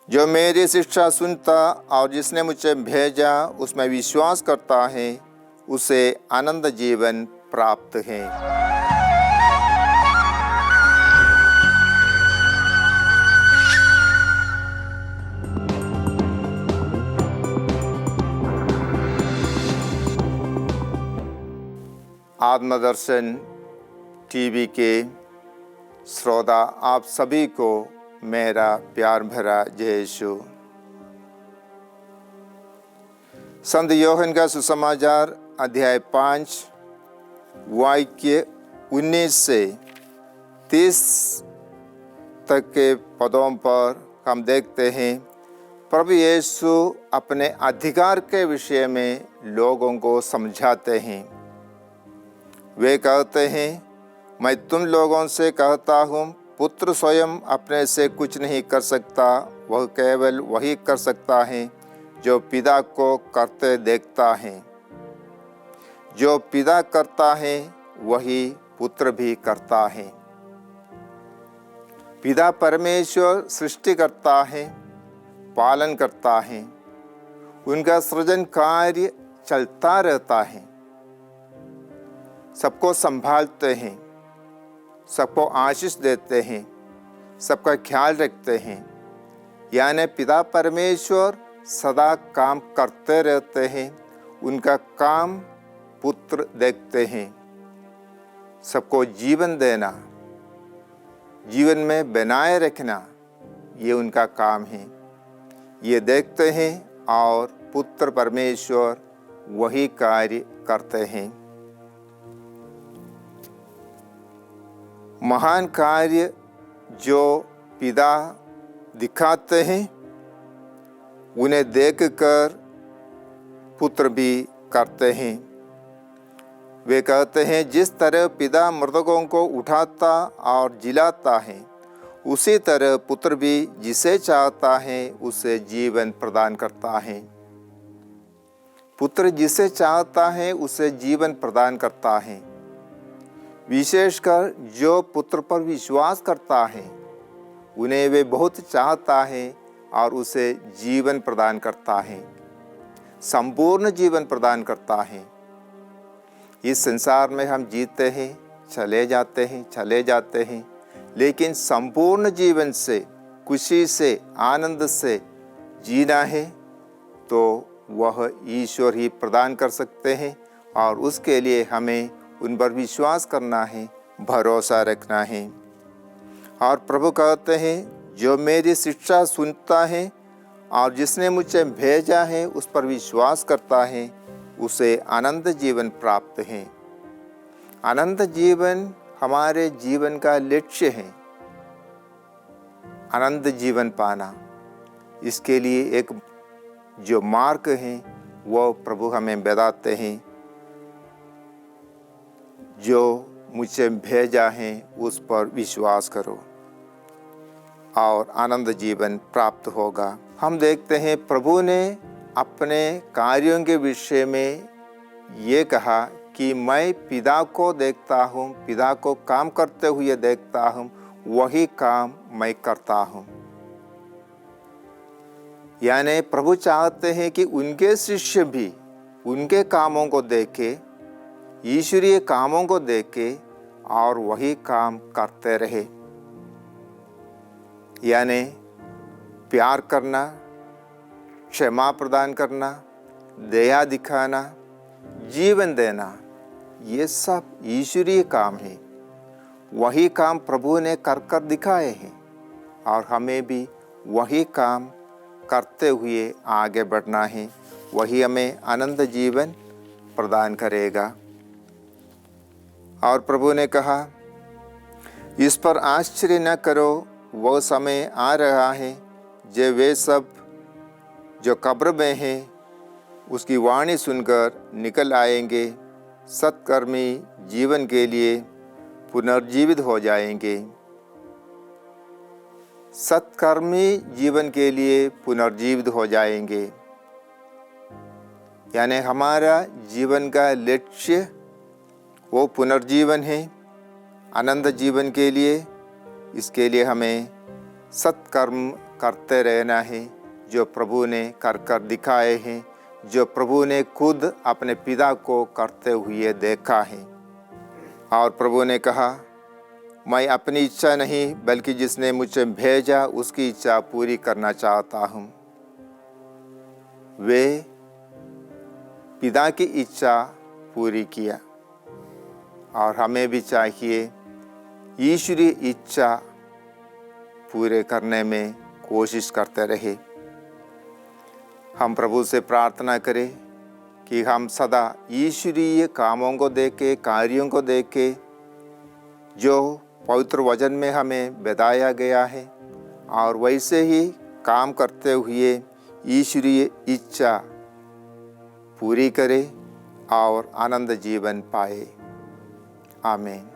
जो मेरी शिक्षा सुनता और जिसने मुझे भेजा उसमें विश्वास करता है, उसे अनंत जीवन प्राप्त है। आत्मदर्शन टीवी के श्रोता आप सभी को मेरा प्यार भरा जय यीशु। संत यूहन्ना का सुसमाचार अध्याय 5 वाक्य 19 से 30 तक के पदों पर हम देखते हैं प्रभु यीशु अपने अधिकार के विषय में लोगों को समझाते हैं। वे कहते हैं, मैं तुम लोगों से कहता हूँ, पुत्र स्वयं अपने से कुछ नहीं कर सकता, वह केवल वही कर सकता है जो पिता को करते देखता है। जो पिता करता है वही पुत्र भी करता है। पिता परमेश्वर सृष्टि करता है, पालन करता है, उनका सृजन कार्य चलता रहता है, सबको संभालते हैं, सबको आशीष देते हैं, सबका ख्याल रखते हैं। यानी पिता परमेश्वर सदा काम करते रहते हैं, उनका काम पुत्र देखते हैं। सबको जीवन देना, जीवन में बनाए रखना, ये उनका काम है। ये देखते हैं और पुत्र परमेश्वर वही कार्य करते हैं। महान कार्य जो पिता दिखाते हैं, उन्हें देखकर पुत्र भी करते हैं। वे कहते हैं, जिस तरह पिता मृतकों को उठाता और जिलाता है, उसी तरह पुत्र भी जिसे चाहता है उसे जीवन प्रदान करता है। पुत्र जिसे चाहता है उसे जीवन प्रदान करता है। विशेषकर जो पुत्र पर विश्वास करता है, उन्हें वे बहुत चाहता है और उसे जीवन प्रदान करता है, संपूर्ण जीवन प्रदान करता है। इस संसार में हम जीते हैं, चले जाते हैं, लेकिन संपूर्ण जीवन से, खुशी से, आनंद से जीना है तो वह ईश्वर ही प्रदान कर सकते हैं और उसके लिए हमें उन पर विश्वास करना है, भरोसा रखना है। और प्रभु कहते हैं, जो मेरी शिक्षा सुनता है और जिसने मुझे भेजा है उस पर विश्वास करता है, उसे अनंत जीवन प्राप्त है। अनंत जीवन हमारे जीवन का लक्ष्य है, अनंत जीवन पाना। इसके लिए एक जो मार्ग है वो प्रभु हमें बताते हैं, जो मुझे भेजा है उस पर विश्वास करो और आनंद जीवन प्राप्त होगा। हम देखते हैं प्रभु ने अपने कार्यों के विषय में ये कहा कि मैं पिता को देखता हूँ, पिता को काम करते हुए देखता हूँ, वही काम मैं करता हूँ। यानी प्रभु चाहते हैं कि उनके शिष्य भी उनके कामों को देखे, ईश्वरीय कामों को देखे और वही काम करते रहे। यानी प्यार करना, क्षमा प्रदान करना, दया दिखाना, जीवन देना, ये सब ईश्वरीय काम है। वही काम प्रभु ने कर दिखाए हैं और हमें भी वही काम करते हुए आगे बढ़ना है। वही हमें अनंत जीवन प्रदान करेगा। और प्रभु ने कहा, इस पर आश्चर्य न करो, वो समय आ रहा है जो वे सब जो कब्र में हैं उसकी वाणी सुनकर निकल आएंगे, सत्कर्मी जीवन के लिए पुनर्जीवित हो जाएंगे। सत्कर्मी जीवन के लिए पुनर्जीवित हो जाएंगे। यानी हमारा जीवन का लक्ष्य वो पुनर्जीवन है, अनंत जीवन के लिए। इसके लिए हमें सत्कर्म करते रहना है जो प्रभु ने कर कर दिखाए हैं, जो प्रभु ने खुद अपने पिता को करते हुए देखा है। और प्रभु ने कहा, मैं अपनी इच्छा नहीं बल्कि जिसने मुझे भेजा उसकी इच्छा पूरी करना चाहता हूँ। वे पिता की इच्छा पूरी किया और हमें भी चाहिए ईश्वरीय इच्छा पूरे करने में कोशिश करते रहे। हम प्रभु से प्रार्थना करें कि हम सदा ईश्वरीय कामों को देखें, कार्यों को देखें जो पवित्र वचन में हमें बताया गया है, और वैसे ही काम करते हुए ईश्वरीय इच्छा पूरी करें और आनंद जीवन पाए। आमीन।